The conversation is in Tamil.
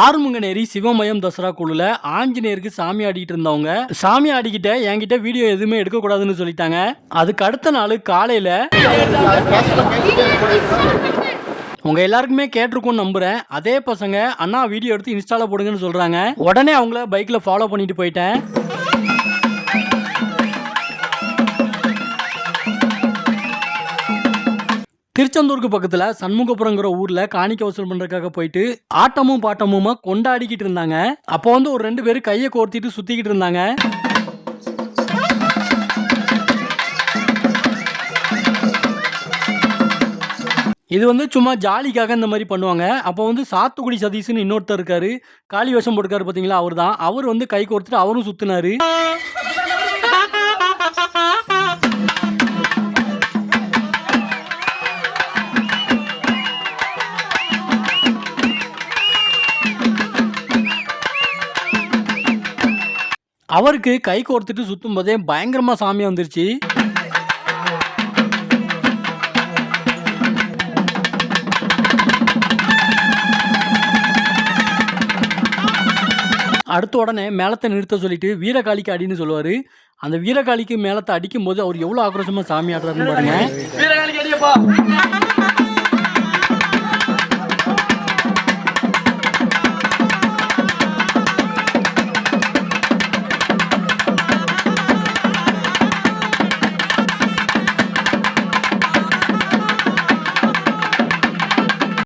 ஆறுமுகநேரி சிவமயம் தசரா குழுல ஆஞ்சநேயருக்கு சாமி ஆடிக்கிட்டு இருந்தவங்க சாமி ஆடிக்கிட்ட என்கிட்ட வீடியோ எதுவுமே எடுக்கக்கூடாதுன்னு சொல்லிட்டாங்க. அதுக்கு அடுத்த நாள் காலையில உங்க எல்லாருக்குமே கேட்டிருக்கும்னு நம்புறேன். அதே பசங்க அண்ணா வீடியோ எடுத்து இன்ஸ்டால போடுங்கன்னு சொல்றாங்க. உடனே அவங்கள பைக்ல ஃபாலோ பண்ணிட்டு போயிட்டேன். திருச்செந்தூருக்கு பக்கத்துல சண்முகபுரங்கிற ஊர்ல காணிக்க வசூல் பண்றதுக்காக போயிட்டு ஆட்டமும் பாட்டமுமா கொண்டாடிக்கிட்டு இருந்தாங்க. அப்போ ஒரு 2 பேரும் கையை கோர்த்திட்டு சுத்திக்கிட்டு இருந்தாங்க. இது சும்மா ஜாலிக்காக இந்த மாதிரி பண்ணுவாங்க. அப்போ சாத்துக்குடி சதீஷ்னு இன்னொருத்தர் இருக்காரு, காளி வேஷம் போட்டுக்காரு பாத்தீங்களா, அவர் தான். அவர் கை கோர்த்துட்டு அவரும் சுத்தினாரு. அவருக்கு கை கோர்த்துட்டு சுத்தும் போதே பயங்கரமா சாமி வந்துருச்சு. அடுத்த உடனே மேளத்தை நிறுத்த சொல்லிட்டு வீரகாளிக்கு அடின்னு சொல்லுவாரு. அந்த வீரகாளிக்கு மேளத்தை அடிக்கும் போது அவர் எவ்வளவு ஆக்ரோஷமா சாமி ஆடுறாருன்னு பாருங்க.